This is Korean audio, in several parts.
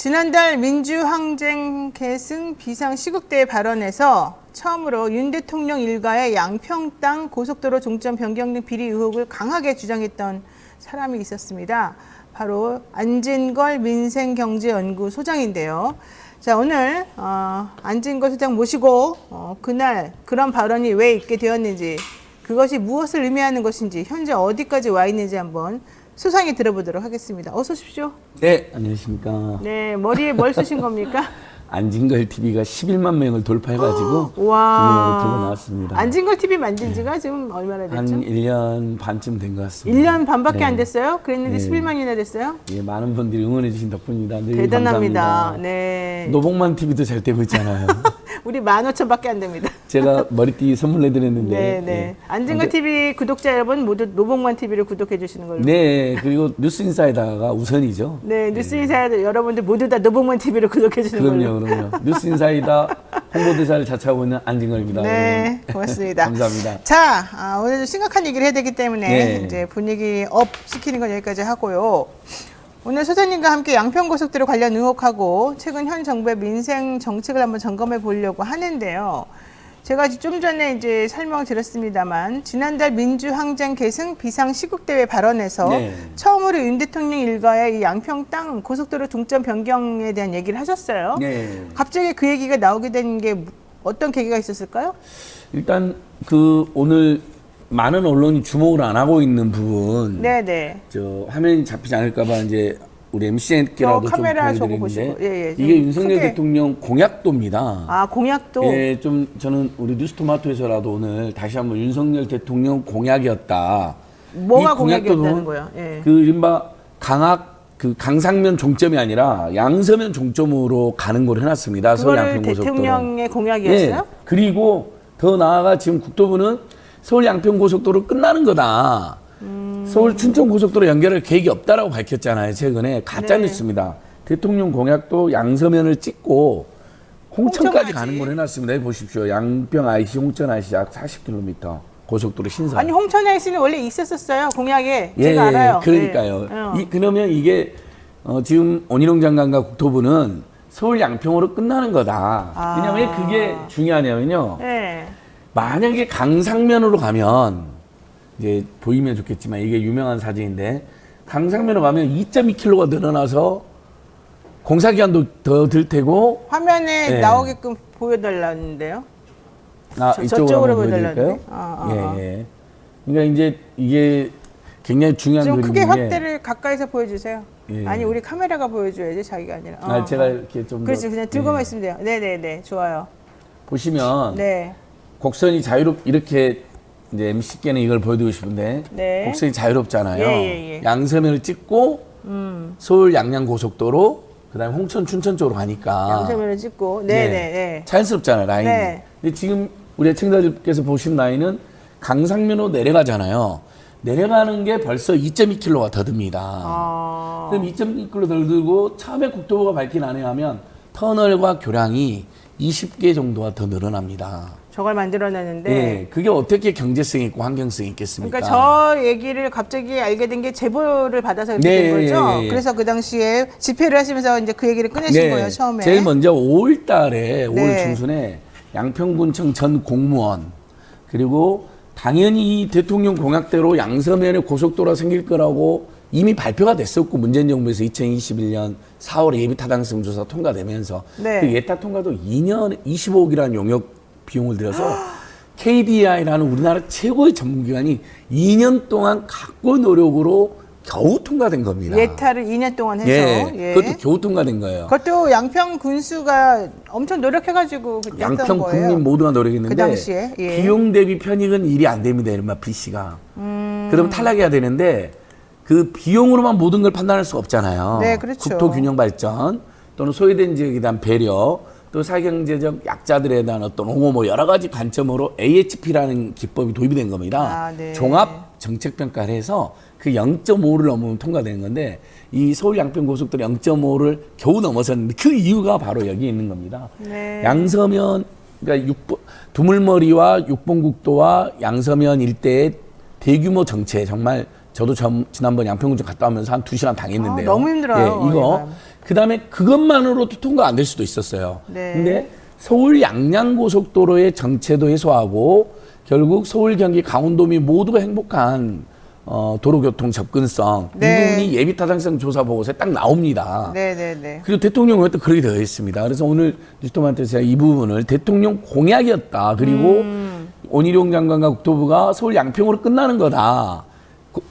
지난달 민주항쟁 계승 비상시국대 발언에서 처음으로 윤 대통령 일가의 양평 땅 고속도로 종점 변경 등 비리 의혹을 강하게 주장했던 사람이 있었습니다. 바로 안진걸 민생경제연구소장인데요. 자, 오늘 안진걸 소장 모시고 그날 그런 발언이 왜 있게 되었는지, 그것이 무엇을 의미하는 것인지, 현재 어디까지 와 있는지 한번 소상히 들어보도록 하겠습니다. 어서 오십시오. 네, 안녕하십니까. 네, 머리에 뭘 쓰신 겁니까? 안진걸 TV가 11만 명을 돌파해가지고 와, 들고 나왔습니다. 안진걸 TV 만든 지가 지금 얼마나 됐죠? 한 1년 반쯤 된 것 같습니다. 1년 반밖에 네. 안 됐어요? 그랬는데 네. 11만이나 됐어요? 예, 많은 분들이 응원해 주신 덕분입니다. 늘 대단합니다. 감사합니다. 네. 노복만 TV도 잘 되고 있잖아요. 우리 15,000밖에 안 됩니다. 제가 머리띠 선물해드렸는데. 네, 네. 예. 안진걸 TV 구독자 여러분 모두 노복만 TV를 구독해 주시는 걸로. 네, 그리고 뉴스인사이다가 우선이죠. 네, 뉴스인사 여러분들 모두 다 노복만 TV를 구독해 주시는 걸로. 그럼요. 뉴스인사이다 홍보대사를 자처하고 있는 안진걸입니다. 네, 여러분. 고맙습니다. 감사합니다. 자, 오늘 좀 심각한 얘기를 해야 되기 때문에 네. 이제 분위기 업 시키는 건 여기까지 하고요. 오늘 소장님과 함께 양평고속도로 관련 의혹하고 최근 현 정부의 민생 정책을 한번 점검해 보려고 하는데요. 제가 좀 전에 이제 설명을 드렸습니다만, 지난달 민주항쟁 계승 비상시국대회 발언에서 네. 처음으로 윤 대통령 일가의 이 양평 땅 고속도로 종점 변경에 대한 얘기를 하셨어요. 네. 갑자기 그 얘기가 나오게 된 게 어떤 계기가 있었을까요? 일단 오늘 많은 언론이 주목을 안 하고 있는 부분, 네네. 저 화면이 잡히지 않을까봐 이제 우리 MCN께라도 좀 카메라 저거 보여드리는데, 보시고. 예, 이게 좀 윤석열 크게. 대통령 공약도입니다. 아, 공약도. 예, 좀 저는 우리 뉴스토마토에서라도 오늘 다시 한번 윤석열 대통령 공약이었다. 뭐가 이 공약도는 공약이었다는 거야? 예. 그 이른바 강상면 종점이 아니라 양서면 종점으로 가는 걸 해놨습니다. 서울 그거를 양평고속도로. 대통령의 공약이었어요? 예. 그리고 더 나아가 지금 국토부는 서울 양평고속도로 끝나는 거다. 서울 춘천고속도로 연결할 계획이 없다라고 밝혔잖아요. 최근에 가짜 네. 뉴스입니다. 대통령 공약도 양서면을 찍고 홍천까지 홍천까지. 가는 걸 해놨습니다. 여기 보십시오. 양평 IC, 홍천 IC 약 40km 고속도로 신설. 아니, 홍천에 씨는 원래 있었었어요. 공약에. 예, 제가 알아요. 그러니까요. 예. 그러면 이게 지금 원희룡 장관과 국토부는 서울 양평으로 끝나는 거다. 아. 왜냐하면 그게 중요하냐면요. 예. 만약에 강상면으로 가면, 이제 보이면 좋겠지만 이게 유명한 사진인데, 강상면으로 가면 2.2km가 늘어나서 공사기간도 더 들 테고. 화면에 예. 나오게끔 보여달라는데요. 이쪽으로 저쪽으로 한번 보여드릴까요? 보여드릴까요? 예. 그러니까 이제 이게 굉장히 중요한 좀 크게 그림인데. 확대를 가까이서 보여주세요. 예. 아니, 우리 카메라가 보여줘야지, 자기가 아니라. 제가 이렇게 좀 그렇지, 더, 그냥 들고만 예. 있으면 돼요. 네네네, 좋아요. 보시면 네. 곡선이 이렇게 이제 MC께는 이걸 보여드리고 싶은데, 네. 곡선이 자유롭잖아요. 예. 양서면을 찍고 서울 양양고속도로, 그다음에 홍천 춘천 쪽으로 가니까 양서면을 찍고. 네네네. 자연스럽잖아요, 라인이. 네. 근데 지금 우리 청자들께서 보신 라인은 강상면으로 내려가잖아요. 내려가는 게 벌써 2.2km가 더 듭니다. 그럼 2.2km 더 들고 처음에 국토부가 밝힌 안에 하면 터널과 교량이 20개 정도가 더 늘어납니다. 저걸 만들어내는데. 네, 그게 어떻게 경제성이 있고 환경성이 있겠습니까? 그러니까 저 얘기를 갑자기 알게 된 게 제보를 받아서 이렇게 네, 된 거죠. 예. 그래서 그 당시에 집회를 하시면서 이제 그 얘기를 꺼내신 거예요, 처음에. 제일 먼저 5월 달에, 5월 네. 중순에 양평군청 전 공무원, 그리고 당연히 이 대통령 공약대로 양서면에 고속도로가 생길 거라고 이미 발표가 됐었고, 문재인 정부에서 2021년 4월에 예비 타당성 조사 통과되면서 네. 그 예타 통과도 2년 25억이라는 용역 비용을 들여서 KDI라는 우리나라 최고의 전문기관이 2년 동안 각고의 노력으로 겨우 통과된 겁니다. 예타를 2년 동안 해서. 예, 그것도 겨우 통과된 거예요. 그것도 양평 군수가 엄청 노력해가지고 그때 했던 양평 거예요. 국민 모두가 노력했는데 그 당시에, 예. 비용 대비 편익은 일이 안 됩니다. 이른바 BC가. 그러면 탈락해야 되는데 그 비용으로만 모든 걸 판단할 수 없잖아요. 네, 그렇죠. 국토 균형 발전 또는 소외된 지역에 대한 배려 또 사경제적 약자들에 대한 어떤 옹호 뭐 여러 가지 관점으로 AHP라는 기법이 도입이 된 겁니다. 아, 네. 종합 정책 평가를 해서 그 0.5를 넘으면 통과되는 건데 이 서울 양평 고속도로 0.5를 겨우 넘어섰는데 그 이유가 바로 여기 있는 겁니다. 네. 양서면 그러니까 두물머리와 육봉국도와 양서면 일대의 대규모 정체 정말 저도 지난번 양평군청 갔다 오면서 한 2시간 당했는데요. 너무 힘들어요. 예, 이거 그다음에 그것만으로도 통과 안 될 수도 있었어요. 네. 근데 서울 양양고속도로의 정체도 해소하고 결국 서울, 경기, 강원도민 모두가 행복한 도로교통 접근성 네. 이 부분이 예비타당성 조사 보고서에 딱 나옵니다. 네네네. 그리고 대통령은 또 그렇게 되어 있습니다. 그래서 오늘 뉴스토마토에서 제가 이 부분을 대통령 공약이었다. 그리고 원희룡 장관과 국토부가 서울 양평으로 끝나는 거다.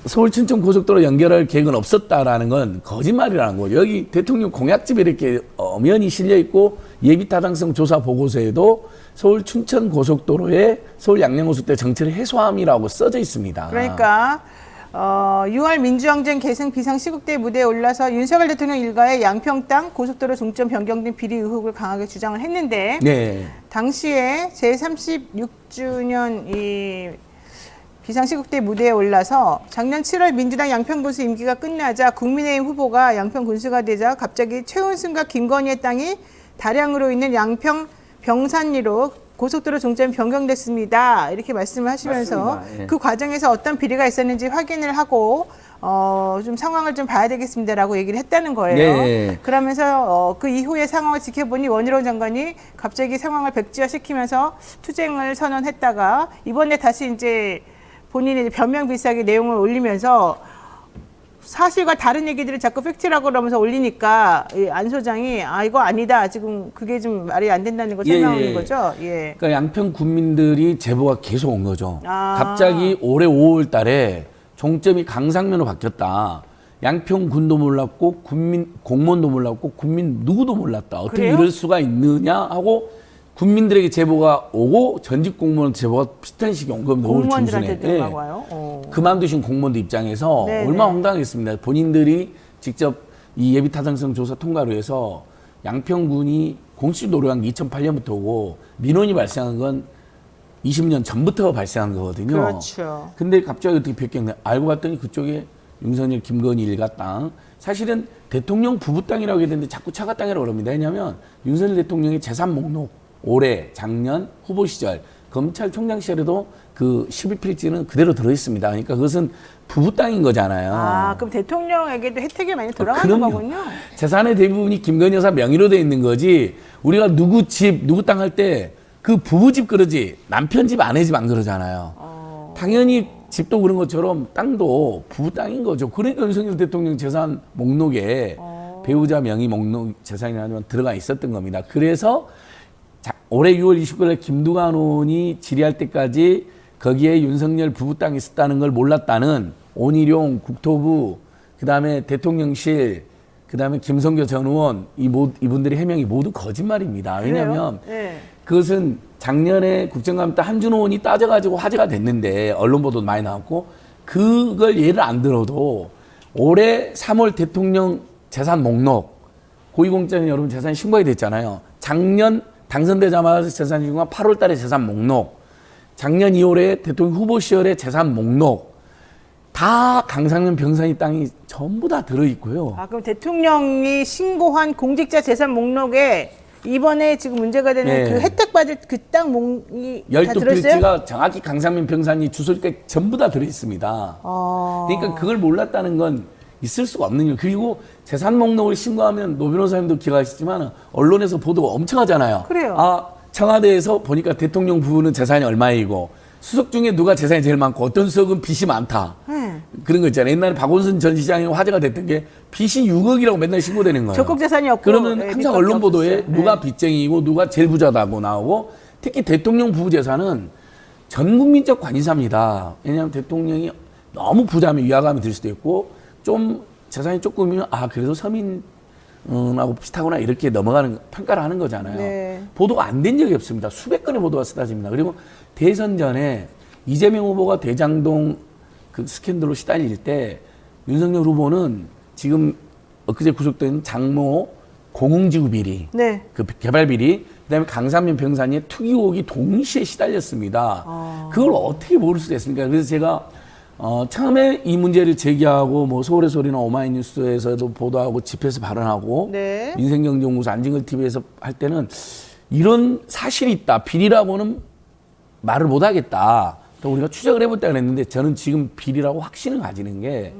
서울 춘천 고속도로 연결할 계획은 없었다라는 건 거짓말이라는 거예요. 여기 대통령 공약집에 이렇게 엄연히 실려 있고 예비 타당성 조사 보고서에도 서울 춘천 고속도로에 서울 양양고속도로 정체를 해소함이라고 써져 있습니다. 그러니까 6월 민주항쟁 계승 비상시국대 무대에 올라서 윤석열 대통령 일가의 양평 땅 고속도로 종점 변경 등 비리 의혹을 강하게 주장을 했는데 네. 당시에 제36주년 이 비상시국대 무대에 올라서 작년 7월 민주당 양평군수 임기가 끝나자 국민의힘 후보가 양평군수가 되자 갑자기 최은순과 김건희의 땅이 다량으로 있는 양평 병산리로 고속도로 종점이 변경됐습니다. 이렇게 말씀을 하시면서 맞습니다. 예. 그 과정에서 어떤 비리가 있었는지 확인을 하고 좀 상황을 좀 봐야 되겠습니다라고 얘기를 했다는 거예요. 네. 그러면서 그 이후의 상황을 지켜보니 원희룡 장관이 갑자기 상황을 백지화시키면서 투쟁을 선언했다가 이번에 다시 이제 본인이 변명 비슷하게 내용을 올리면서 사실과 다른 얘기들을 자꾸 팩트라고 그러면서 올리니까 안 소장이 이거 아니다. 지금 그게 좀 말이 안 된다는 걸 설명하는 거죠. 예. 그러니까 양평 국민들이 제보가 계속 온 거죠. 아. 갑자기 올해 5월 달에 종점이 강상면으로 바뀌었다. 양평 군도 몰랐고 국민 공무원도 몰랐고 국민 누구도 몰랐다. 어떻게 그래요? 이럴 수가 있느냐 하고 국민들에게 제보가 오고 전직 공무원 제보가 비슷한 식이 온 겁니다. 5월 중순에. 공무원들한테도 막 와요. 그만두신 공무원들 입장에서 네, 얼마나 네. 황당했습니다. 본인들이 직접 이 예비 타당성 조사 통과로 해서 양평군이 공식 노력한 게 2008년부터고 민원이 발생한 건 20년 전부터 발생한 거거든요. 그렇죠. 근데 갑자기 어떻게 변경돼? 알고 봤더니 그쪽에 윤석열, 김건희 일가 땅. 사실은 대통령 부부 땅이라고 했는데 자꾸 차가 땅이라고 그럽니다. 왜냐하면 윤석열 대통령의 재산 목록 올해, 작년, 후보 시절, 검찰총장 시절에도 그 11필지는 그대로 들어있습니다. 그러니까 그것은 부부 땅인 거잖아요. 그럼 대통령에게도 혜택이 많이 돌아가는 그럼요. 거군요. 재산의 대부분이 김건희 여사 명의로 돼 있는 거지. 우리가 누구 집, 누구 땅 할 때 그 부부 집 그러지 남편 집, 아내 집 안 그러잖아요. 당연히 집도 그런 것처럼 땅도 부부 땅인 거죠. 그러니까 윤석열 대통령 재산 목록에 배우자 명의 목록 재산이라면 들어가 있었던 겁니다. 그래서 올해 6월 29일 김두관 의원이 질의할 때까지 거기에 윤석열 부부 땅이 있었다는 걸 몰랐다는 원희룡 국토부, 그다음에 대통령실, 그다음에 김성교 전 의원 이분들의 해명이 모두 거짓말입니다. 왜냐하면 네. 그것은 작년에 국정감사 한준호 의원이 따져가지고 화제가 됐는데 언론 보도 많이 나왔고 그걸 예를 안 들어도 올해 3월 대통령 재산 목록 고위공직자는 여러분 재산 신고가 됐잖아요. 작년 당선되자마자 재산 신고가 8월 달에 재산 목록, 작년 2월에 대통령 후보 시절에 재산 목록 다 강상면 병산이 땅이 전부 다 들어있고요. 그럼 대통령이 신고한 공직자 재산 목록에 이번에 지금 문제가 되는 네. 그 혜택 받을 그 땅 목이 다 들어있어요? 12필지가 정확히 강상면 병산이 주소지가 전부 다 들어있습니다. 그러니까 그걸 몰랐다는 건 있을 수가 없는 일. 그리고 재산 목록을 신고하면 노 변호사님도 기억하시지만 언론에서 보도가 엄청 하잖아요. 그래요. 청와대에서 보니까 대통령 부부는 재산이 얼마이고 수석 중에 누가 재산이 제일 많고 어떤 수석은 빚이 많다. 그런 거 있잖아요. 옛날에 박원순 전 시장이 화제가 됐던 게 빚이 6억이라고 맨날 신고되는 거예요. 적극 재산이 없고 그러면 네, 항상 빚밖에 언론 보도에 없었어요. 누가 빚쟁이고 누가 제일 부자다고 나오고 특히 대통령 부부 재산은 전 국민적 관심사입니다. 왜냐하면 대통령이 너무 부자면 위화감이 들 수도 있고 좀 재산이 조금이면 그래도 서민하고 비슷하구나 이렇게 넘어가는 평가를 하는 거잖아요. 네. 보도가 안 된 적이 없습니다. 수백 건의 보도가 쏟아집니다. 그리고 대선 전에 이재명 후보가 대장동 그 스캔들로 시달릴 때 윤석열 후보는 지금 엊그제 구속된 장모 공흥지구 비리, 네. 그 개발 비리, 그다음에 강산면 병산의 투기 의혹이 동시에 시달렸습니다. 그걸 어떻게 모를 수가 있습니까? 그래서 제가 처음에 이 문제를 제기하고 뭐 서울의 소리나 오마이뉴스에서도 보도하고 집회에서 발언하고 네. 민생경제연구소 안진걸 TV에서 할 때는 이런 사실이 있다. 비리라고는 말을 못 하겠다. 또 우리가 추적을 해볼 때가 그랬는데 저는 지금 비리라고 확신을 가지는 게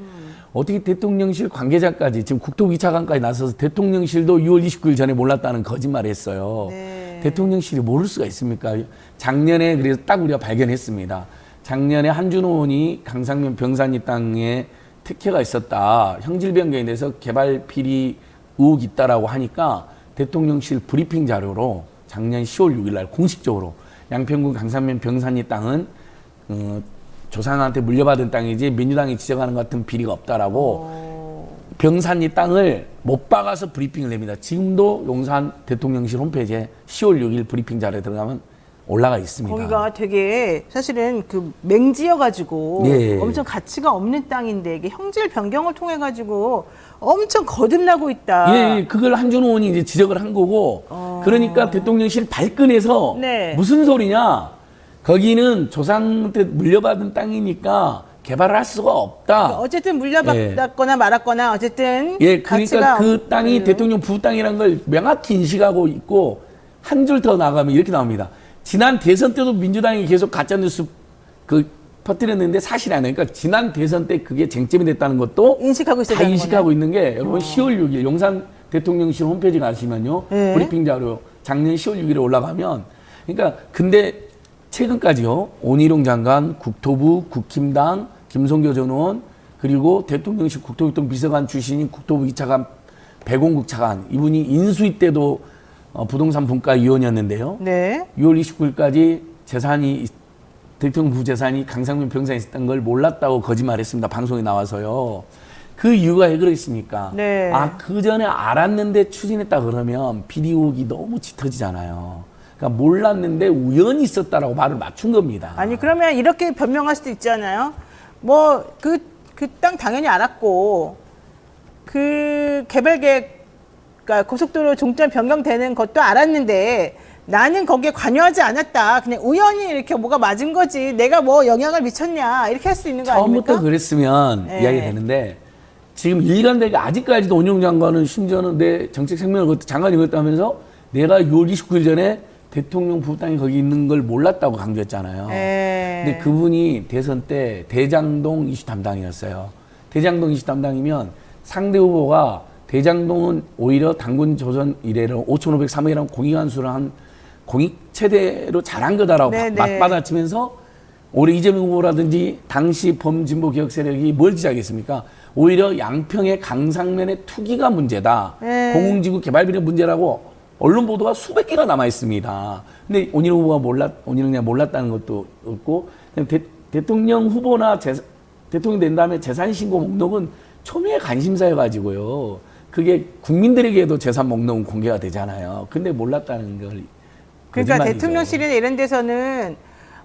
어떻게 대통령실 관계자까지 지금 국토부 2차관까지 나서서 대통령실도 6월 29일 전에 몰랐다는 거짓말을 했어요. 네. 대통령실이 모를 수가 있습니까? 작년에 그래서 딱 우리가 발견했습니다. 작년에 한준호 의원이 강상면 병산리 땅에 특혜가 있었다. 형질 변경에 대해서 개발 비리 의혹이 있다라고 하니까 대통령실 브리핑 자료로 작년 10월 6일 날 공식적으로 양평군 강산면 병산리 땅은 조상한테 물려받은 땅이지 민주당이 지적하는 것 같은 비리가 없다라고 병산리 땅을 못 박아서 브리핑을 냅니다. 지금도 용산 대통령실 홈페이지에 10월 6일 브리핑 자료에 들어가면 올라가 있습니다. 거기가 되게 사실은 그 맹지여가지고 예. 엄청 가치가 없는 땅인데 이게 형질 변경을 통해 가지고 엄청 거듭나고 있다. 예, 그걸 한준호 의원이 이제 지적을 한 거고, 그러니까 대통령실 발끈해서 네. 무슨 소리냐? 거기는 조상한테 물려받은 땅이니까 개발을 할 수가 없다. 어쨌든 물려받았거나 말았거나 어쨌든 예, 그러니까 가치가 그 땅이 대통령 부부 땅이라는 걸 명확히 인식하고 있고 한 줄 더 나가면 이렇게 나옵니다. 지난 대선 때도 민주당이 계속 가짜뉴스 퍼뜨렸는데 사실이 아니에요. 그러니까 지난 대선 때 그게 쟁점이 됐다는 것도 인식하고 있어야 다 되는 인식하고 거네. 있는 게 여러분 10월 6일 용산 대통령실 홈페이지 가시면요. 네. 브리핑 자료 작년 10월 6일에 올라가면 그러니까 근데 최근까지요. 온희룡 장관, 국토부, 국힘당, 김성교 전 의원 그리고 대통령실 국토교통 비서관 출신인 국토부 2차관 배공국 차관 이분이 인수위 때도 부동산 분과 위원이었는데요. 네. 6월 29일까지 재산이 대통령 부재산이 강상면 병산에 있었던 걸 몰랐다고 거짓말했습니다. 방송에 나와서요. 그 이유가 왜 그러겠습니까? 네. 아, 그 전에 알았는데 추진했다 그러면 비리 의혹이 너무 짙어지잖아요. 그러니까 몰랐는데 우연히 있었다라고 말을 맞춘 겁니다. 아니 그러면 이렇게 변명할 수도 있잖아요. 뭐 그 땅 당연히 알았고 그 개발 계획 그러니까 고속도로 종점 변경되는 것도 알았는데 나는 거기에 관여하지 않았다. 그냥 우연히 이렇게 뭐가 맞은 거지. 내가 뭐 영향을 미쳤냐. 이렇게 할 수 있는 거 아닙니까? 처음부터 그랬으면 네. 이야기 되는데 지금 일관되게 아직까지도 온영 장관은 심지어는 내 정책 생명을 장관이 그랬다면서 내가 6월 29일 전에 대통령 부부 땅이 거기 있는 걸 몰랐다고 강조했잖아요. 네. 근데 그분이 대선 때 대장동 이슈 담당이었어요. 대장동 이슈 담당이면 상대 후보가 대장동은 오히려 당군 조선 이래로 5,503억이라는 공익한수를 한 공익 최대로 잘한 거다라고 네, 네. 맞받아치면서 올해 이재명 후보라든지 당시 범진보 개혁 세력이 뭘 지적했습니까? 오히려 양평의 강상면의 투기가 문제다. 네. 공공지구 개발비리 문제라고 언론 보도가 수백 개가 남아 있습니다. 근데 온희룡 후보가 온희룡이 몰랐다는 것도 없고, 대통령 후보나 대통령 된 다음에 재산 신고 목록은 초미의 관심사여가지고요. 그게 국민들에게도 재산 목록은 공개가 되잖아요. 근데 몰랐다는 걸. 그러니까 거짓말이죠. 대통령실이나 이런 데서는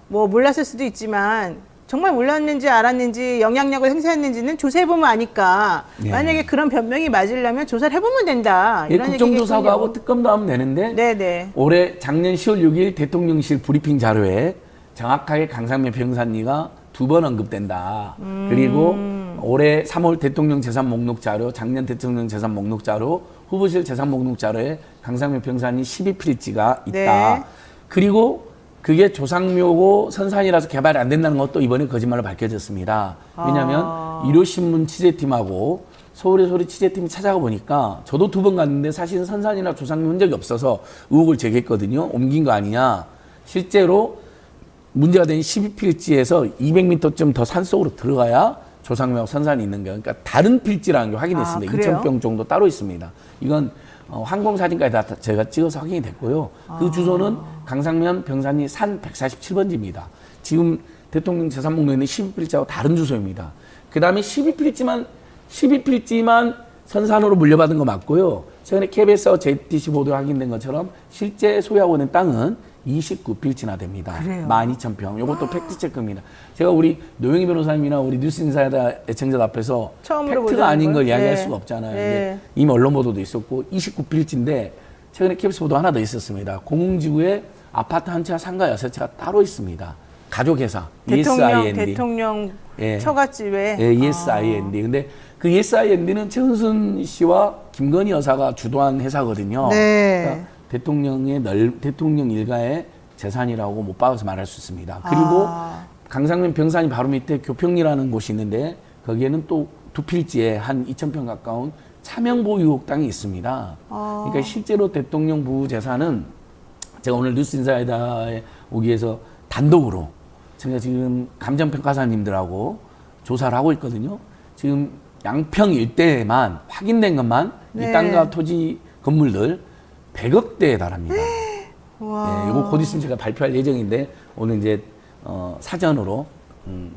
뭐 몰랐을 수도 있지만 정말 몰랐는지 알았는지 영향력을 행사했는지는 조사해보면 아니까 네. 만약에 그런 변명이 맞으려면 조사를 해보면 된다. 예, 이런 국정조사도 얘기겠군요. 하고 특검도 하면 되는데 네네. 올해 작년 10월 6일 대통령실 브리핑 자료에 정확하게 강상면 병산리가 2번 언급된다. 그리고 올해 3월 대통령 재산 목록 자료, 작년 대통령 재산 목록 자료, 후보실 재산 목록 자료에 강상면 병산이 12필지가 있다. 네. 그리고 그게 조상묘고 선산이라서 개발이 안 된다는 것도 이번에 거짓말로 밝혀졌습니다. 왜냐하면 일요신문 취재팀하고 서울의 소리 취재팀이 찾아가 보니까 저도 2번 갔는데 사실은 선산이나 조상묘 흔적이 없어서 의혹을 제기했거든요. 옮긴 거 아니냐. 실제로 문제가 된 12필지에서 200m쯤 더 산속으로 들어가야 조상묘하고 선산이 있는 거예요. 그러니까 다른 필지라는 걸 확인했습니다. 그래요? 2,000평 정도 따로 있습니다. 이건 항공사진까지 다 제가 찍어서 확인이 됐고요. 그 주소는 강상면 병산리 산 147번지입니다. 지금 대통령 재산 목록에 있는 12필지하고 다른 주소입니다. 그 다음에 12필지만 선산으로 물려받은 거 맞고요. 최근에 KBS와 JTBC 보도에 확인된 것처럼 실제 소유하고 있는 땅은 29필지나 됩니다. 그래요? 12,000평. 이것도 팩트체크입니다. 제가 우리 노영희 변호사님이나 우리 뉴스인사이다 애청자 앞에서 처음으로 팩트가 보도하는 아닌 걸 걸? 이야기할 네. 수가 없잖아요. 네. 근데 이미 언론 보도도 있었고 29필지인데 최근에 KBS 보도 하나 더 있었습니다. 공공지구에 아파트 한 채와 상가 6채가 따로 있습니다. 가족회사 대통령 예. 처갓집에 예, ESIND. 근데 그 ESIND는 최은순 씨와 김건희 여사가 주도한 회사거든요. 네. 그러니까 대통령 일가의 재산이라고 못 박아서 말할 수 있습니다. 그리고 강상면 병산이 바로 밑에 교평리라는 곳이 있는데 거기에는 또 두 필지에 한 2,000평 가까운 차명보유옥 땅이 있습니다. 그러니까 실제로 대통령 부부 재산은 제가 오늘 뉴스인사이다에 오기 위해서 단독으로 제가 지금 감정평가사님들하고 조사를 하고 있거든요. 지금 양평 일대에만 확인된 것만 네. 이 땅과 토지 건물들 100억대에 달합니다. 와. 네, 이거 곧 있으면 제가 발표할 예정인데 오늘 이제 사전으로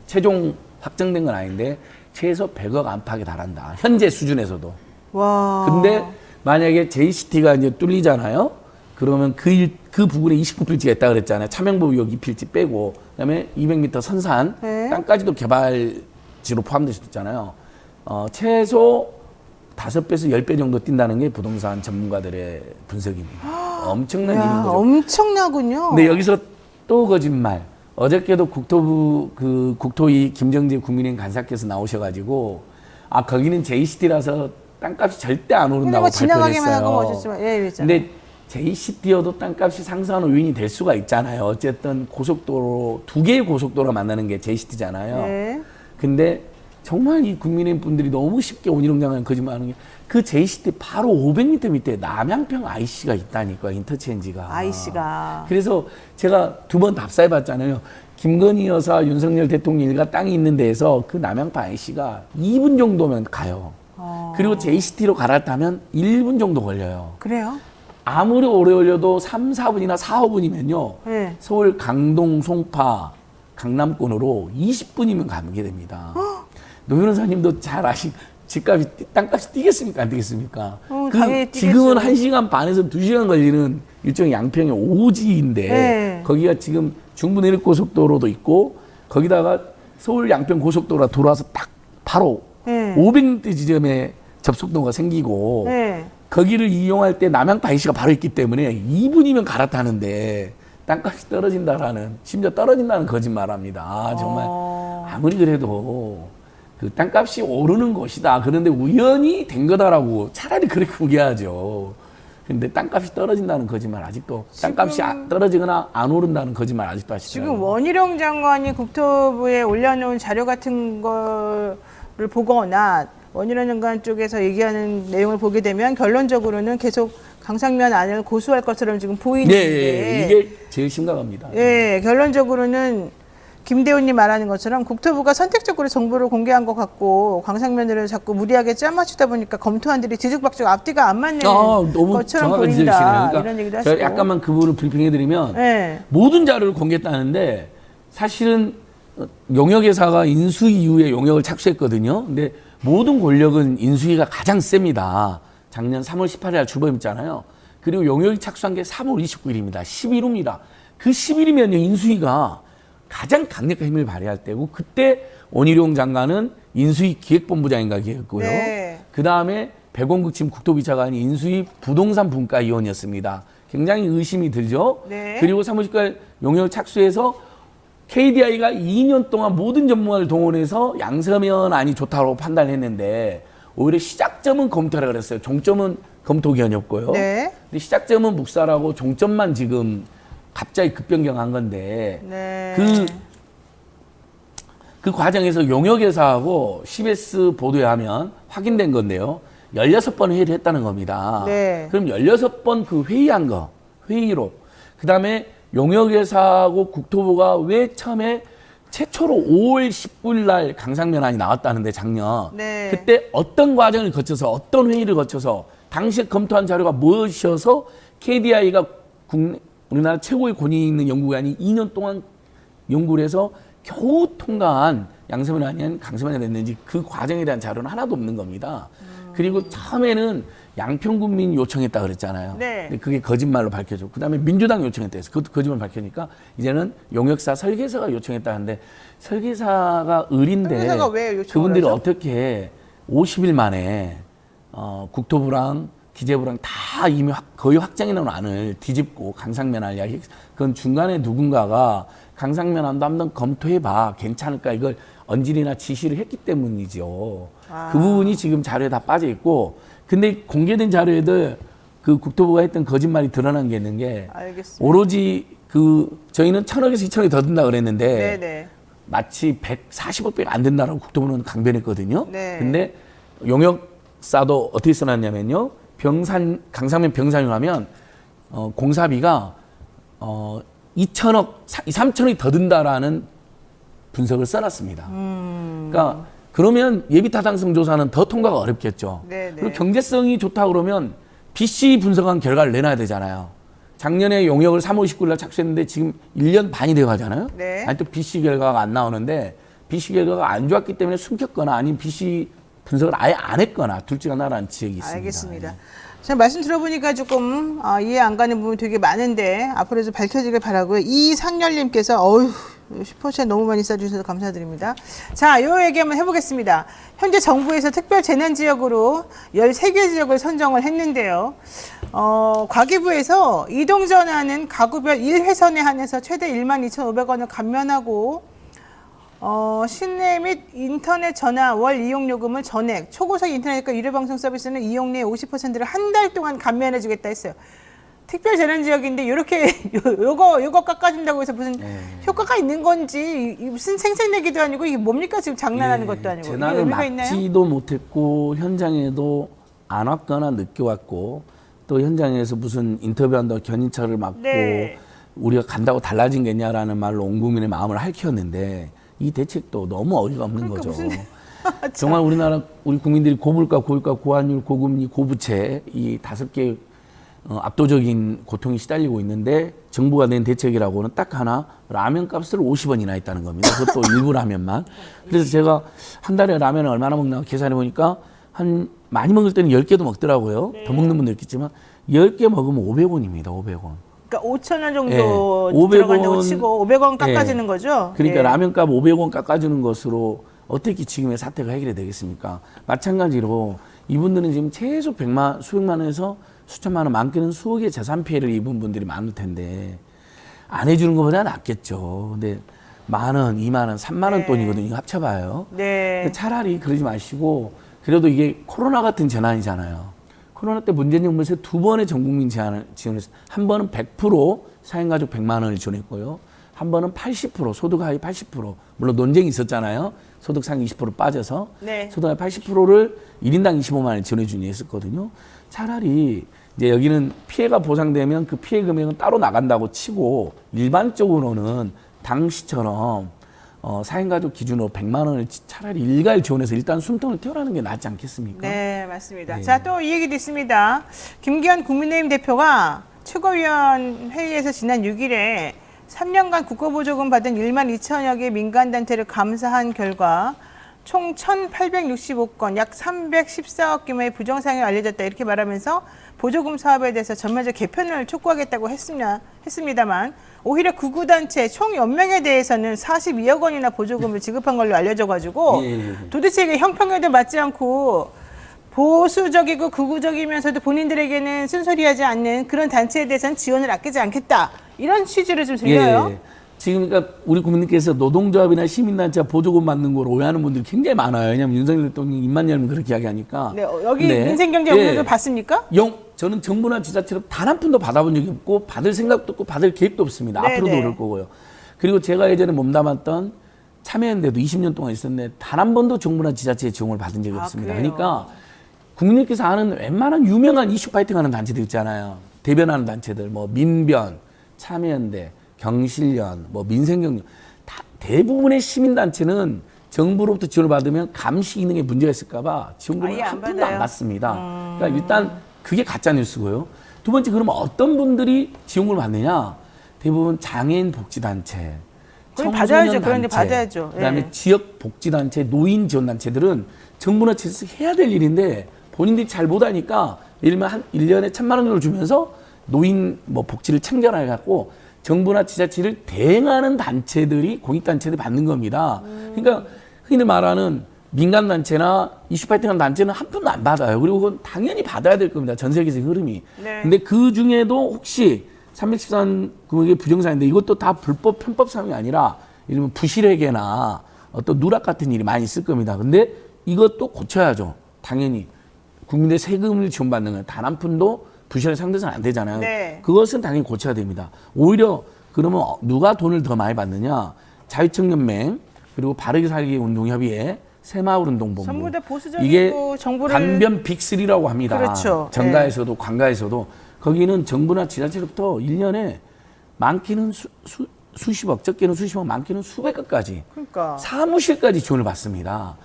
최종 확정된 건 아닌데 최소 100억 안팎에 달한다. 현재 수준에서도. 와. 근데 만약에 JCT가 이제 뚫리잖아요. 그러면 그 부분에 29필지가 있다 그랬잖아요. 차명보유역 2필지 빼고 그다음에 200m 선산 네. 땅까지도 개발지로 포함될 수도 있잖아요. 최소 5배에서 10배 정도 뛴다는 게 부동산 전문가들의 분석입니다. 엄청난 야, 일인 거죠. 엄청나군요. 근데 여기서 또 거짓말. 어저께도 국토부 국토위 김정재 국민의힘 간사께서 나오셔가지고 거기는 JCT라서 땅값이 절대 안 오른다고 뭐 발표를 지나가기만 하고 했어요. 어쨌지만 예, 이랬잖아요. 근데 JCT여도 땅값이 상승하는 요인이 될 수가 있잖아요. 어쨌든 고속도로 2개의 고속도로가 만나는 게 JCT잖아요. 네. 근데 정말 이 국민의힘 분들이 너무 쉽게 원희룡 장관 거짓말하는 게 그 JCT 바로 500m 밑에 남양평 IC가 있다니까 인터체인지가. IC가. 그래서 제가 2번 답사해봤잖아요. 김건희 여사, 윤석열 대통령 일가 땅이 있는 데에서 그 남양평 IC가 2분 정도면 가요. 그리고 JCT로 갈아타면 1분 정도 걸려요. 그래요? 아무리 오래 걸려도 3, 4분이나 4, 5분이면요. 네. 서울 강동, 송파, 강남권으로 20분이면 가게 됩니다. 노 변호사님도 잘 집값이, 땅값이 뛰겠습니까? 안 뛰겠습니까? 당연히 뛰겠죠. 지금은 1시간 반에서 2시간 걸리는 일종의 양평의 오지인데, 네. 거기가 지금 중부내륙고속도로도 있고, 거기다가 서울 양평 고속도로가 돌아와서 딱 바로 네. 500m 지점에 접속도가 생기고, 네. 거기를 이용할 때 남양파 IC가 바로 있기 때문에 2분이면 갈아타는데 땅값이 떨어진다라는, 심지어 떨어진다는 거짓말합니다. 정말 아무리 그래도 그 땅값이 오르는 것이다. 그런데 우연히 된 거다라고 차라리 그렇게 우겨야죠. 근데 땅값이 떨어진다는 거짓말 아직도 땅값이 떨어지거나 안 오른다는 거짓말 아직도 하시더라고요. 지금 원희룡 장관이 국토부에 올려놓은 자료 같은 거를 보거나 원희룡 장관 쪽에서 얘기하는 내용을 보게 되면 결론적으로는 계속 강상면 안을 고수할 것처럼 지금 보이는데 네, 이게 제일 심각합니다. 예, 결론적으로는 김대훈님 말하는 것처럼 국토부가 선택적으로 정보를 공개한 것 같고 강상면을 자꾸 무리하게 짜맞추다 보니까 검토안들이 뒤죽박죽 앞뒤가 안 맞는 너무 것처럼 정확하게 보인다. 지적이시네요. 그러니까 이런 얘기도 제가 하시고. 약간만 그 부분을 브리핑해드리면 네. 모든 자료를 공개했다는데 사실은 용역회사가 인수위 이후에 용역을 착수했거든요. 근데 모든 권력은 인수위가 가장 셉니다. 작년 3월 18일 날 출범했잖아요. 그리고 용역이 착수한 게 3월 29일입니다. 10일 후입니다. 그 10일이면 인수위가 가장 강력한 힘을 발휘할 때고 그때 원희룡 장관은 인수위 기획본부장인가 기획했고요. 네. 그다음에 백원국 지금 국토비차관이 인수위 부동산 분과위원이었습니다. 굉장히 의심이 들죠. 네. 그리고 3월 10일 용역 착수해서 KDI가 2년 동안 모든 전문가를 동원해서 양서면안이 좋다고 판단했는데 오히려 시작점은 검토하라 그랬어요. 종점은 검토 기한이 없고요. 네. 근데 시작점은 묵살하고 종점만 지금 갑자기 급변경한 건데 네. 그 과정에서 용역회사하고 CBS 보도에 하면 확인된 건데요. 16번 회의를 했다는 겁니다. 네. 그럼 16번 그 회의한 거, 회의록. 그 다음에 용역회사하고 국토부가 왜 처음에 최초로 5월 19일 날 강상면안이 나왔다는데 작년. 네. 그때 어떤 과정을 거쳐서 어떤 회의를 거쳐서 당시에 검토한 자료가 무엇이어서 KDI가 우리나라 최고의 권위 있는 연구관이 2년 동안 연구를 해서 겨우 통과한 양서면 아닌 강서면이 됐는지 그 과정에 대한 자료는 하나도 없는 겁니다. 그리고 처음에는 양평군민 요청했다 그랬잖아요. 네. 근데 그게 거짓말로 밝혀졌고 그다음에 민주당 요청했다 해서 그것도 거짓말 밝혀니까 이제는 용역사 설계사가 요청했다는데 설계사가 을인데 설계사가 왜 요청을 그분들이 하죠? 어떻게 50일 만에 국토부랑 기재부랑 다 이미 거의 확정해 놓은 안을 뒤집고 강상면안 이야기 그건 중간에 누군가가 강상면안도 한번 검토해봐 괜찮을까 이걸 언질이나 지시를 했기 때문이죠. 그 부분이 지금 자료에 다 빠져 있고 근데 공개된 자료에도 그 국토부가 했던 거짓말이 드러난 게 있는 게 알겠습니다. 오로지 저희는 1,000억에서 2,000억이 더 든다 그랬는데 네네. 마치 140억밖에 안 된다라고 국토부는 강변했거든요. 네. 근데 용역사도 어떻게 써놨냐면요. 강상면 병산용 하면 공사비가 2천억, 3천억이 더 든다라는 분석을 써놨습니다. 그러니까 그러면 예비타당성 조사는 더 통과가 어렵겠죠. 네, 네. 그리고 경제성이 좋다 그러면 BC 분석한 결과를 내놔야 되잖아요. 작년에 용역을 3월 29일 날 착수했는데 지금 1년 반이 되어 가잖아요. 네. 아니 또 BC 결과가 안 나오는데 BC 결과가 안 좋았기 때문에 숨겼거나 아니면 BC 분석을 아예 안 했거나 둘 중 하나라는 지적이 있습니다. 알겠습니다. 자, 말씀 들어보니까 조금 이해 안 가는 부분이 되게 많은데 앞으로 좀 밝혀지길 바라고요. 이상렬님께서 어휴 슈퍼챗 너무 많이 써주셔서 감사드립니다. 자, 요 얘기 한번 해보겠습니다. 현재 정부에서 특별 재난 지역으로 13개 지역을 선정을 했는데요. 과기부에서 이동전화는 가구별 1회선에 한해서 최대 12,500원을 감면하고 시내 및 인터넷 전화 월 이용 요금을 전액, 초고속 인터넷과 유료방송 서비스는 이용료의 50%를 한 달 동안 감면해 주겠다 했어요. 특별 재난 지역인데 이렇게 요거 깎아준다고 해서 무슨 효과가 있는 건지 무슨 생색내기도 아니고 이게 뭡니까 지금 장난하는 것도 아니고 이게 재난을 의미가 있나요? 막지도 못했고 현장에도 안 왔거나 늦게 왔고 또 현장에서 무슨 인터뷰한다고 견인차를 막고 네. 우리가 간다고 달라진 게 있냐라는 말로 온 국민의 마음을 핥혔는데 이 대책도 너무 어이가 없는 그러니까 거죠. 무슨 정말 우리나라 우리 국민들이 고물가, 고유가, 고환율, 고금리, 고부채 이 5개 압도적인 고통이 시달리고 있는데 정부가 낸 대책이라고는 딱 하나 라면 값을 50원이나 했다는 겁니다. 그것도 일부 라면만. 그래서 제가 한 달에 라면을 얼마나 먹나 계산해 보니까 한 많이 먹을 때는 10개도 먹더라고요. 네. 더 먹는 분도 있겠지만 10개 먹으면 500원입니다. 500원. 그러니까 5,000원 정도 예, 500원, 들어간다고 치고 500원 깎아주는 예. 거죠? 그러니까 예. 라면값 500원 깎아주는 것으로 어떻게 지금의 사태가 해결이 되겠습니까? 마찬가지로 이분들은 지금 최소 수백만 원에서 수천만 원, 많게는 수억의 재산 피해를 입은 분들이 많을 텐데 안 해주는 것보다 낫겠죠. 근데 10,000원, 20,000원, 30,000원 네. 돈이거든요. 이거 합쳐봐요. 네. 차라리 그러지 마시고 그래도 이게 코로나 같은 재난이잖아요. 코로나 때 문재인 정부에서 2번의 전국민 지원을 했어요. 한 번은 100% 사행가족 100만 원을 지원했고요. 한 번은 80% 소득 하위 80% 물론 논쟁이 있었잖아요. 소득 상위 20% 빠져서 네. 소득 하위 80%를 1인당 25만 원을 지원해 주니 했었거든요. 차라리 이제 여기는 피해가 보상되면 그 피해 금액은 따로 나간다고 치고 일반적으로는 당시처럼 사행가족 기준으로 100만 원을 차라리 일괄 지원해서 일단 숨통을 틔우라는 게 낫지 않겠습니까? 네, 맞습니다. 네. 자, 또 이 얘기도 있습니다. 김기현 국민의힘 대표가 최고위원 회의에서 지난 6일에 3년간 국고보조금 받은 1만 2천여 개 민간단체를 감사한 결과 총 1,865건, 약 314억 규모의 부정사항이 알려졌다 이렇게 말하면서 보조금 사업에 대해서 전면적 개편을 촉구하겠다고 했습니다만 오히려 구구단체 총 연명에 대해서는 42억 원이나 보조금을 지급한 걸로 알려져가지고 도대체 이게 형평에도 맞지 않고 보수적이고 극우적이면서도 본인들에게는 쓴소리하지 않는 그런 단체에 대해서는 지원을 아끼지 않겠다. 이런 취지로 좀 들려요. 예. 지금 그러니까 우리 국민들께서 노동조합이나 시민단체 보조금 받는 걸 오해하는 분들이 굉장히 많아요. 왜냐하면 윤석열 대통령이 입만 열면 그렇게 이야기하니까. 네, 여기 근데, 민생경제연구도 봤습니까? 저는 정부나 지자체로 단 한 푼도 받아본 적이 없고 받을 생각도 없고 받을 계획도 없습니다. 네, 앞으로도 네. 그럴 거고요. 그리고 제가 예전에 몸담았던 참여연대도 20년 동안 있었는데 단 한 번도 정부나 지자체의 지원을 받은 적이 없습니다. 그래요? 그러니까 국민들께서 아는 웬만한 유명한 이슈 파이팅하는 단체들 있잖아요. 대변하는 단체들, 뭐 민변, 참여연대, 경실련, 뭐 민생경제 다 대부분의 시민단체는 정부로부터 지원을 받으면 감시 기능에 문제가 있을까봐 지원금을 아예 안 한 푼도 받아요? 안 받습니다. 그러니까 일단 그게 가짜 뉴스고요. 두 번째, 그러면 어떤 분들이 지원금을 받느냐? 대부분 장애인 복지단체, 그럼 청소년 받아야죠. 그런데 단체, 받아야죠. 그다음에 예. 지역 복지단체, 노인 지원단체들은 정부나 지자체 해야 될 일인데 본인들이 잘 못하니까 예를 들면 한 1년에 1,000만 원 정도 주면서 노인 뭐 복지를 챙겨라 해갖고 정부나 지자체를 대행하는 단체들이 공익단체들이 받는 겁니다. 그러니까 흔히 말하는 민간단체나 이슈 파이팅하는 단체는 한 푼도 안 받아요. 그리고 그건 당연히 받아야 될 겁니다. 전 세계적인 흐름이. 네. 근데 그 중에도 혹시 313 금액의 부정사인데 이것도 다 불법 편법 사항이 아니라 예를 들면 부실회계나 어떤 누락 같은 일이 많이 있을 겁니다. 근데 이것도 고쳐야죠. 당연히 국민의 세금을 지원받는 건 단 한 푼도 부실하게 상대서는 안 되잖아요. 네. 그것은 당연히 고쳐야 됩니다. 오히려 그러면 누가 돈을 더 많이 받느냐? 자유청년맹 그리고 바르게 살기 운동협의회, 새마을운동본부. 전부 다 보수적이고 이게 정부를 관변 빅3라고 합니다. 그렇죠. 정가에서도 관가에서도 거기는 정부나 지자체로부터 1년에 많게는 수십억, 적게는 수십억, 많게는 수백억까지 그러니까 사무실까지 지원을 받습니다.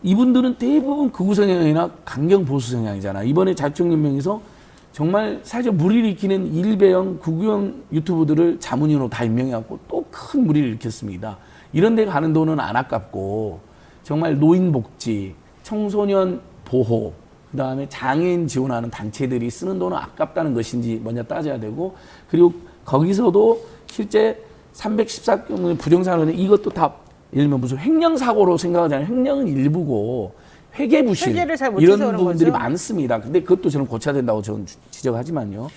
이분들은 대부분 극우 성향이나 강경 보수 성향이잖아. 이번에 자유청년명에서 정말 사실 무리를 일으키는 일베형 극우형 유튜브들을 자문위원으로 다 임명해갖고 또 큰 무리를 일으켰습니다. 이런 데 가는 돈은 안 아깝고 정말 노인 복지, 청소년 보호, 그다음에 장애인 지원하는 단체들이 쓰는 돈은 아깝다는 것인지 먼저 따져야 되고, 그리고 거기서도 실제 314건의 부정사고는 이것도 다 예를 들면 무슨 횡령사고로 생각하잖아요. 횡령은 일부고 회계부실 회계를 잘못 해서 이런 그런 부분들이 거죠? 많습니다. 근데 그것도 저는 고쳐야 된다고 저는 지적하지만요.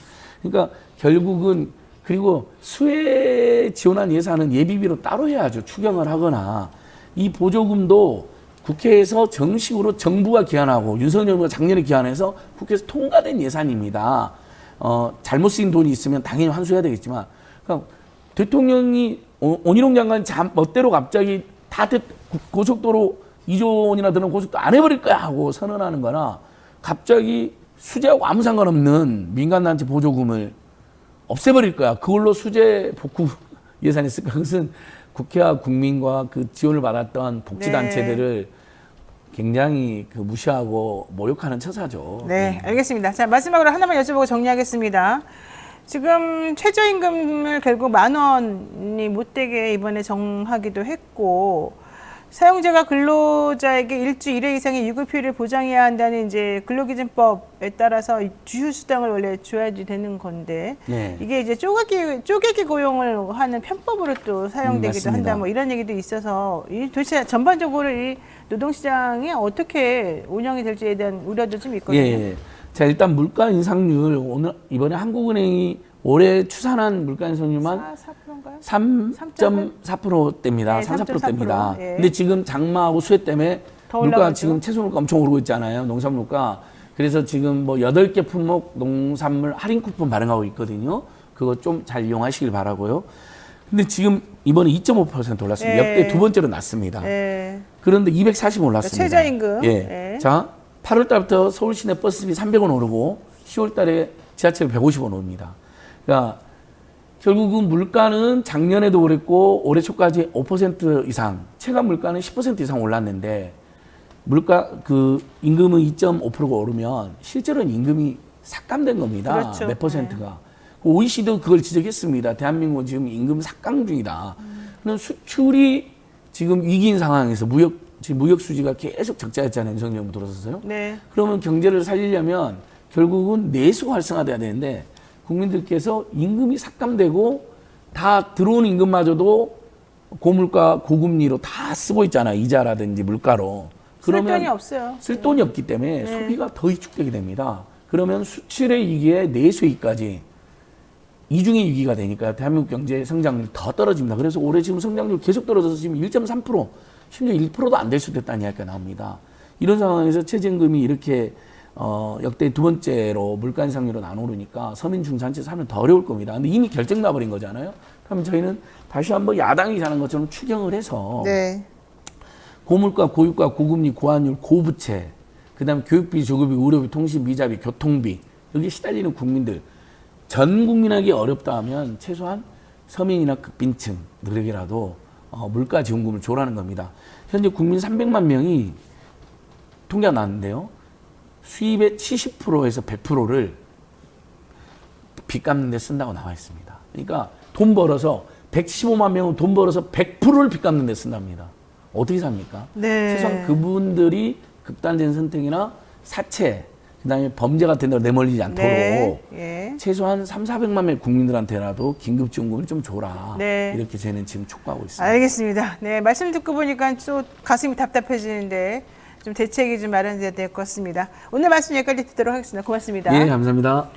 그러니까 결국은 그리고 수혜 지원한 예산은 예비비로 따로 해야죠. 추경을 하거나. 이 보조금도 국회에서 정식으로 정부가 기한하고 윤석열 정부가 작년에 기한해서 국회에서 통과된 예산입니다. 잘못 쓰인 돈이 있으면 당연히 환수해야 되겠지만, 그러니까 대통령이 원희룡 장관이 멋대로 갑자기 다 고속도로 2조 원이나 드는 고속도로 안 해버릴 거야 하고 선언하는 거나, 갑자기 수재하고 아무 상관없는 민간단체 보조금을 없애버릴 거야. 그걸로 수재 복구 예산이 쓸 거야. 그것은 국회와 국민과 그 지원을 받았던 복지단체들을 굉장히 무시하고 모욕하는 처사죠. 네, 알겠습니다. 자, 마지막으로 하나만 여쭤보고 정리하겠습니다. 지금 최저임금을 결국 10,000원이 못되게 이번에 정하기도 했고, 사용자가 근로자에게 일주 1회 이상의 유급휴일을 보장해야 한다는 이제 근로기준법에 따라서 주휴수당을 원래 줘야지 되는 건데, 네. 이게 이제 쪼개기 고용을 하는 편법으로 또 사용되기도 맞습니다. 한다, 뭐 이런 얘기도 있어서, 이 도대체 전반적으로 이 노동시장이 어떻게 운영이 될지에 대한 우려도 좀 있거든요. 예. 자, 일단 물가 인상률, 오늘 이번에 한국은행이 올해 추산한 물가 인상률만 4%인가요? 3.4%대입니다. 네, 3.4%대입니다. 예. 근데 지금 장마하고 수해 때문에 더 물가 올라가죠. 지금 채소 물가 엄청 오르고 있잖아요. 농산 물가. 그래서 지금 뭐 8개 품목 농산물 할인 쿠폰 발행하고 있거든요. 그거 좀 잘 이용하시길 바라고요. 근데 지금 이번에 2.5% 올랐습니다. 예. 역대 두 번째로 낮습니다. 예. 그런데 240 올랐습니다. 최저임금. 예. 예. 자, 8월 달부터 서울 시내 버스비 300원 오르고 10월 달에 지하철 150원 오릅니다. 그러니까 결국은 물가는 작년에도 그랬고 올해 초까지 5% 이상, 체감 물가는 10% 이상 올랐는데, 물가 임금은 2.5%가 오르면 실제로는 임금이 삭감된 겁니다. 그렇죠. 몇 %가. OECD도 그걸 지적했습니다. 대한민국은 지금 임금 삭감 중이다. 그럼 수출이 지금 위기인 상황에서 지금 무역 수지가 계속 적자였잖아요. 윤석열 정부 들어서서요. 네. 그러면 경제를 살리려면 결국은 내수가 활성화돼야 되는데, 국민들께서 임금이 삭감되고 다 들어오는 임금마저도 고물가 고금리로 다 쓰고 있잖아요. 이자라든지 물가로. 쓸 그러면 돈이 없어요. 쓸 돈이 없기 때문에 소비가 더 위축되게 됩니다. 그러면 수출의 위기에 내수익까지 이중의 위기가 되니까 대한민국 경제 성장률이 더 떨어집니다. 그래서 올해 지금 성장률 계속 떨어져서 지금 1.3%, 심지어 1%도 안 될 수도 있다는 이야기가 나옵니다. 이런 상황에서 최저임금이 이렇게 역대 두 번째로 물가 인상률은 안 오르니까 서민 중산층 살면 더 어려울 겁니다. 근데 이미 결정 나버린 거잖아요. 그럼 저희는 다시 한번 야당이 잘한 것처럼 추경을 해서 네. 고물가, 고유가, 고금리, 고환율, 고부채, 그다음에 교육비, 주거비, 의료비, 통신비, 이자비, 교통비, 여기 시달리는 국민들, 전 국민에게 어렵다 하면 최소한 서민이나 극빈층들에게라도 물가 지원금을 줘라는 겁니다. 현재 국민 300만 명이 통계가 나왔는데요. 수입의 70%에서 100%를 빚 갚는 데 쓴다고 나와 있습니다. 그러니까 돈 벌어서 175만 명은 돈 벌어서 100%를 빚 갚는 데 쓴답니다. 어떻게 삽니까? 네. 최소한 그분들이 극단적인 선택이나 사채, 그다음에 범죄 같은 데로 내몰리지 않도록 예. 최소한 3,400만 명 국민들한테라도 긴급지원금을 좀 줘라. 네. 이렇게 저희는 지금 촉구하고 있습니다. 알겠습니다. 네, 말씀 듣고 보니까 또 가슴이 답답해지는데 좀 대책이 좀 마련돼야 될 것 같습니다. 오늘 말씀 여기까지 듣도록 하겠습니다. 고맙습니다. 예, 감사합니다.